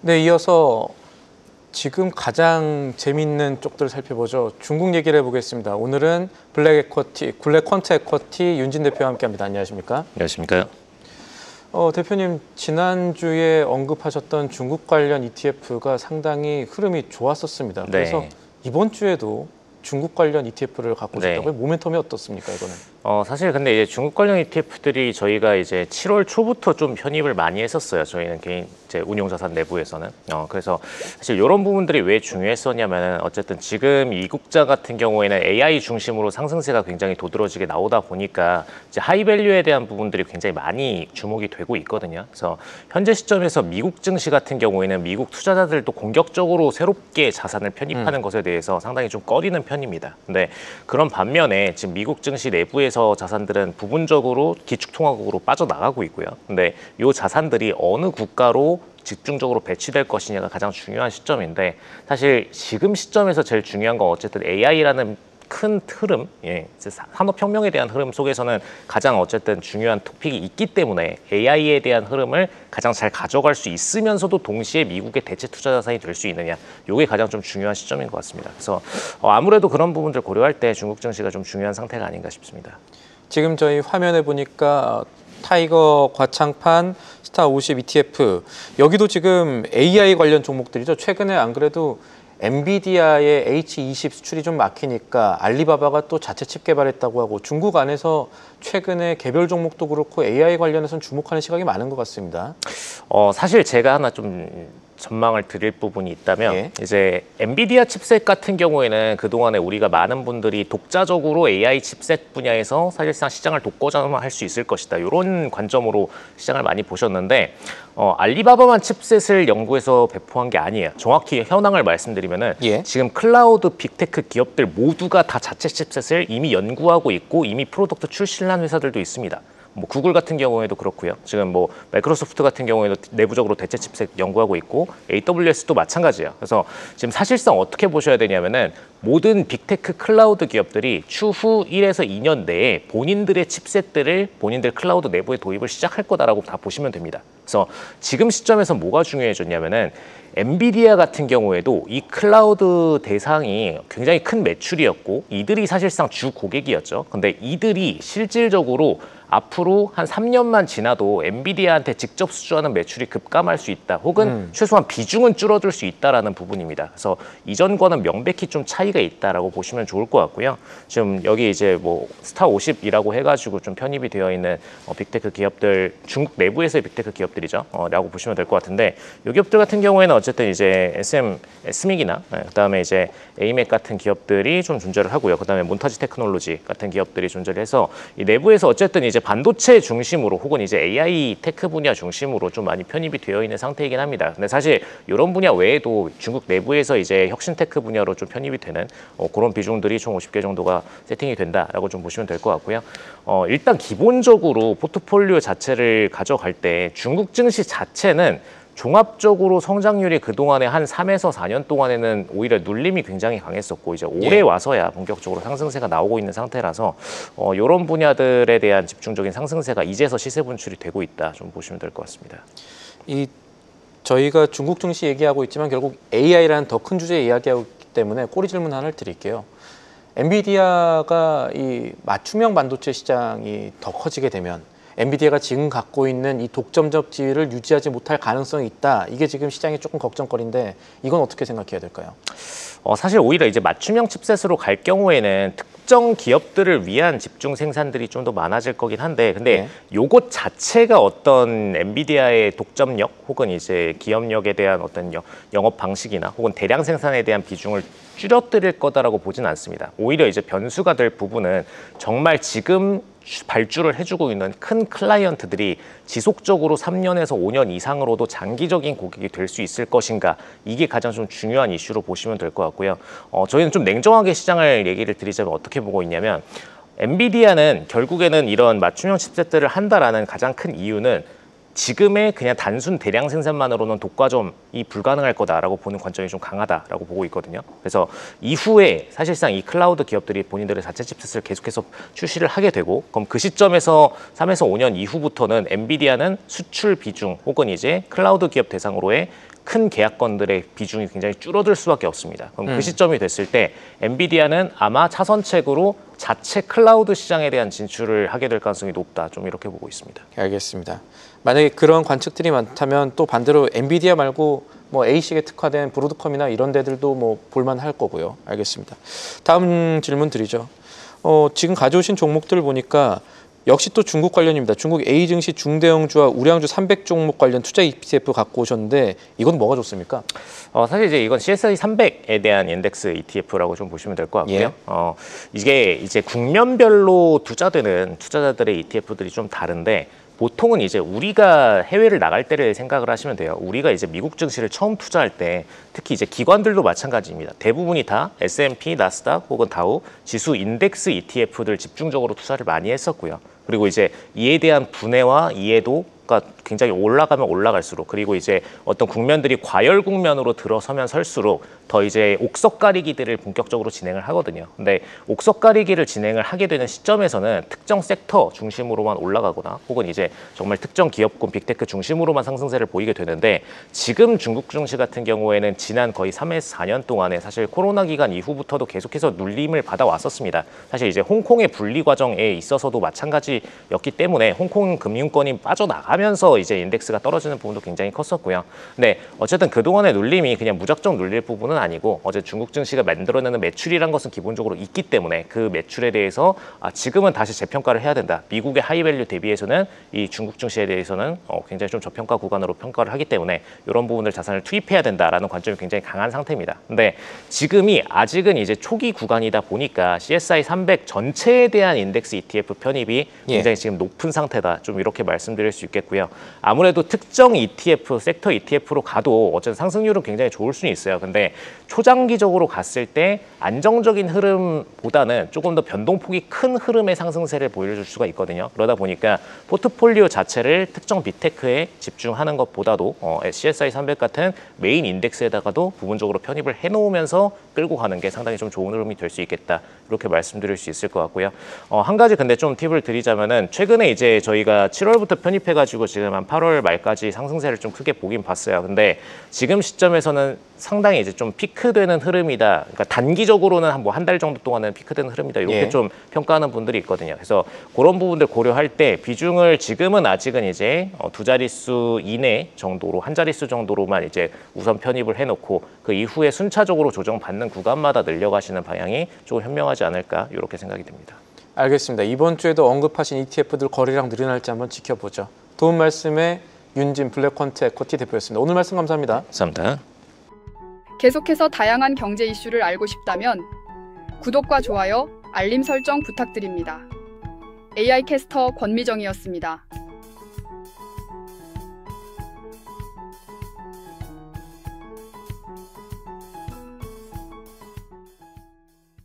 네, 이어서 지금 가장 재밌는 쪽들을 살펴보죠. 중국 얘기를 해보겠습니다. 오늘은 블랙 퀀트 에쿼티 윤진 대표와 함께합니다. 안녕하십니까? 안녕하십니까? 대표님, 지난주에 언급하셨던 중국 관련 ETF가 상당히 흐름이 좋았었습니다. 그래서 이번 주에도 중국 관련 ETF를 갖고 오셨다고요? 모멘텀이 어떻습니까, 이거는? 사실 근데 이제 중국 관련 ETF들이 저희가 이제 7월 초부터 좀 편입을 많이 했었어요. 저희는 개인 이제 운용자산 내부에서는. 그래서 사실 이런 부분들이 왜 중요했었냐면은 어쨌든 지금 미국장 같은 경우에는 AI 중심으로 상승세가 굉장히 도드라지게 나오다 보니까 이제 하이밸류에 대한 부분들이 굉장히 많이 주목이 되고 있거든요. 그래서 현재 시점에서 미국 증시 같은 경우에는 미국 투자자들도 공격적으로 새롭게 자산을 편입하는 것에 대해서 상당히 좀 꺼리는 편입니다. 근데 그런 반면에 지금 미국 증시 내부에서 자산들은 부분적으로 기축통화국으로 빠져나가고 있고요. 근데 이 자산들이 어느 국가로 집중적으로 배치될 것이냐가 가장 중요한 시점인데, 사실 지금 시점에서 제일 중요한 건 어쨌든 AI라는 큰 흐름, 산업혁명에 대한 흐름 속에서는 가장 어쨌든 중요한 토픽이 있기 때문에 AI에 대한 흐름을 가장 잘 가져갈 수 있으면서도 동시에 미국의 대체 투자 자산이 될 수 있느냐, 이게 가장 좀 중요한 시점인 것 같습니다. 그래서 아무래도 그런 부분들 고려할 때 중국 증시가 좀 중요한 상태가 아닌가 싶습니다. 지금 저희 화면에 보니까 타이거 과창판 스타 50 ETF, 여기도 지금 AI 관련 종목들이죠. 최근에 안 그래도 엔비디아의 H20 수출이 좀 막히니까 알리바바가 또 자체 칩 개발했다고 하고, 중국 안에서 최근에 개별 종목도 그렇고 AI 관련해서는 주목하는 시각이 많은 것 같습니다. 사실 제가 하나 좀 전망을 드릴 부분이 있다면, 이제 엔비디아 칩셋 같은 경우에는 그동안에 우리가 많은 분들이 독자적으로 AI 칩셋 분야에서 사실상 시장을 독과점할 수 있을 것이다, 이런 관점으로 시장을 많이 보셨는데, 알리바바만 칩셋을 연구해서 배포한 게 아니에요. 정확히 현황을 말씀드리면은 지금 클라우드 빅테크 기업들 모두가 다 자체 칩셋을 이미 연구하고 있고 이미 프로덕트 출시를 한 회사들도 있습니다. 뭐 구글 같은 경우에도 그렇고요. 지금 뭐 마이크로소프트 같은 경우에도 내부적으로 대체 칩셋 연구하고 있고, AWS도 마찬가지예요. 그래서 지금 사실상 어떻게 보셔야 되냐면은 모든 빅테크 클라우드 기업들이 추후 1에서 2년 내에 본인들의 칩셋들을 본인들 클라우드 내부에 도입을 시작할 거다라고 다 보시면 됩니다. 그래서 지금 시점에서 뭐가 중요해졌냐면은 엔비디아 같은 경우에도 이 클라우드 대상이 굉장히 큰 매출이었고 이들이 사실상 주 고객이었죠. 근데 이들이 실질적으로 앞으로 한 3년만 지나도 엔비디아한테 직접 수주하는 매출이 급감할 수 있다, 혹은 최소한 비중은 줄어들 수 있다라는 부분입니다. 그래서 이전과는 명백히 좀 차이가 있다라고 보시면 좋을 것 같고요. 지금 여기 이제 뭐 스타 50이라고 해가지고 좀 편입이 되어 있는 빅테크 기업들, 중국 내부에서의 빅테크 기업들이죠. 라고 보시면 될 것 같은데, 이 기업들 같은 경우에는 어쨌든 이제 SMIC나 그다음에 이제 AMEC 같은 기업들이 좀 존재를 하고요. 그다음에 몬타지 테크놀로지 같은 기업들이 존재를 해서 이 내부에서 어쨌든 이제 반도체 중심으로 혹은 이제 AI 테크 분야 중심으로 좀 많이 편입이 되어 있는 상태이긴 합니다. 근데 사실 이런 분야 외에도 중국 내부에서 이제 혁신 테크 분야로 좀 편입이 되는 그런 비중들이 총 50개 정도가 세팅이 된다라고 좀 보시면 될 것 같고요. 일단 기본적으로 포트폴리오 자체를 가져갈 때 중국 증시 자체는 종합적으로 성장률이 그동안에 한 3에서 4년 동안에는 오히려 눌림이 굉장히 강했었고, 이제 올해 와서야 본격적으로 상승세가 나오고 있는 상태라서 이런 분야들에 대한 집중적인 상승세가 이제서 시세 분출이 되고 있다, 좀 보시면 될 것 같습니다. 저희가 중국 증시 얘기하고 있지만 결국 AI라는 더 큰 주제 이야기하고 있기 때문에 꼬리 질문 하나를 드릴게요. 엔비디아가 이 맞춤형 반도체 시장이 더 커지게 되면 엔비디아가 지금 갖고 있는 이 독점적 지위를 유지하지 못할 가능성이 있다, 이게 지금 시장이 조금 걱정거리인데, 이건 어떻게 생각해야 될까요? 사실 오히려 이제 맞춤형 칩셋으로 갈 경우에는 특정 기업들을 위한 집중 생산들이 좀 더 많아질 거긴 한데, 근데 요것 자체가 어떤 엔비디아의 독점력 혹은 이제 기업력에 대한 어떤 영업 방식이나 혹은 대량 생산에 대한 비중을 줄여드릴 거다라고 보진 않습니다. 오히려 이제 변수가 될 부분은 정말 지금 발주를 해주고 있는 큰 클라이언트들이 지속적으로 3년에서 5년 이상으로도 장기적인 고객이 될 수 있을 것인가, 이게 가장 좀 중요한 이슈로 보시면 될 것 같고요. 저희는 좀 냉정하게 시장을 얘기를 드리자면 어떻게 보고 있냐면, 엔비디아는 결국에는 이런 맞춤형 칩셋들을 한다라는 가장 큰 이유는 지금의 그냥 단순 대량 생산만으로는 독과점이 불가능할 거다라고 보는 관점이 좀 강하다라고 보고 있거든요. 그래서 이후에 사실상 이 클라우드 기업들이 본인들의 자체 칩셋을 계속해서 출시를 하게 되고, 그럼 그 시점에서 3에서 5년 이후부터는 엔비디아는 수출 비중 혹은 이제 클라우드 기업 대상으로의 큰 계약건들의 비중이 굉장히 줄어들 수밖에 없습니다. 그럼 그 시점이 됐을 때 엔비디아는 아마 차선책으로 자체 클라우드 시장에 대한 진출을 하게 될 가능성이 높다. 좀 이렇게 보고 있습니다. 알겠습니다. 만약에 그런 관측들이 많다면 또 반대로 엔비디아 말고 뭐 ASIC에 특화된 브로드컴이나 이런 데들도 뭐 볼만할 거고요. 알겠습니다. 다음 질문 드리죠. 지금 가져오신 종목들 보니까 역시 또 중국 관련입니다. 중국 A 증시 중대형주와 우량주 300 종목 관련 투자 ETF 갖고 오셨는데 이건 뭐가 좋습니까? 사실 이제 이건 CSI 300에 대한 인덱스 ETF라고 좀 보시면 될 것 같고요. 예. 이게 이제 국면별로 투자되는 투자자들의 ETF들이 좀 다른데, 보통은 이제 우리가 해외를 나갈 때를 생각을 하시면 돼요. 우리가 이제 미국 증시를 처음 투자할 때 특히 이제 기관들도 마찬가지입니다. 대부분이 다 S&P, 나스닥 혹은 다우 지수 인덱스 ETF들 집중적으로 투자를 많이 했었고요. 그리고 이제 이에 대한 분해와 이해도가 굉장히 올라가면 올라갈수록, 그리고 이제 어떤 국면들이 과열 국면으로 들어서면 설수록 더 이제 옥석 가리기들을 본격적으로 진행을 하거든요. 근데 옥석 가리기를 진행을 하게 되는 시점에서는 특정 섹터 중심으로만 올라가거나 혹은 이제 정말 특정 기업군 빅테크 중심으로만 상승세를 보이게 되는데, 지금 중국 증시 같은 경우에는 지난 거의 3에서 4년 동안에 사실 코로나 기간 이후부터도 계속해서 눌림을 받아왔었습니다. 사실 이제 홍콩의 분리 과정에 있어서도 마찬가지였기 때문에 홍콩 금융권이 빠져나가면서 이제 인덱스가 떨어지는 부분도 굉장히 컸었고요. 근데 어쨌든 그동안의 눌림이 그냥 무작정 눌릴 부분은 아니고, 어제 중국 증시가 만들어내는 매출이란 것은 기본적으로 있기 때문에 그 매출에 대해서 지금은 다시 재평가를 해야 된다. 미국의 하이밸류 대비해서는 이 중국 증시에 대해서는 굉장히 좀 저평가 구간으로 평가를 하기 때문에 이런 부분들 자산을 투입해야 된다라는 관점이 굉장히 강한 상태입니다. 근데 지금이 아직은 이제 초기 구간이다 보니까 CSI 300 전체에 대한 인덱스 ETF 편입이 굉장히 지금 높은 상태다. 좀 이렇게 말씀드릴 수 있겠고요. 아무래도 특정 ETF, 섹터 ETF로 가도 어쨌든 상승률은 굉장히 좋을 수는 있어요. 근데 초장기적으로 갔을 때 안정적인 흐름보다는 조금 더 변동폭이 큰 흐름의 상승세를 보여줄 수가 있거든요. 그러다 보니까 포트폴리오 자체를 특정 빅테크에 집중하는 것보다도 CSI 300 같은 메인 인덱스에다가도 부분적으로 편입을 해놓으면서 끌고 가는 게 상당히 좀 좋은 흐름이 될 수 있겠다. 이렇게 말씀드릴 수 있을 것 같고요. 한 가지 근데 좀 팁을 드리자면은, 최근에 이제 저희가 7월부터 편입해가지고 지금 한 8월 말까지 상승세를 좀 크게 보긴 봤어요. 근데 지금 시점에서는 상당히 이제 좀 피크되는 흐름이다. 그러니까 단기적으로는 한 달 정도 동안은 피크되는 흐름이다. 이렇게 좀 평가하는 분들이 있거든요. 그래서 그런 부분들 고려할 때 비중을 지금은 아직은 이제 두 자릿수 이내 정도로, 한 자릿수 정도로만 이제 우선 편입을 해놓고 그 이후에 순차적으로 조정받는 구간마다 늘려가시는 방향이 조금 현명하지 않을까 이렇게 생각이 듭니다. 알겠습니다. 이번 주에도 언급하신 ETF들 거래량 늘어날지 한번 지켜보죠. 도움 말씀에 윤진 블랙퀀트 에코티 대표였습니다. 오늘 말씀 감사합니다. 감사합니다. 계속해서 다양한 경제 이슈를 알고 싶다면 구독과 좋아요, 알림 설정 부탁드립니다. AI 캐스터 권미정이었습니다.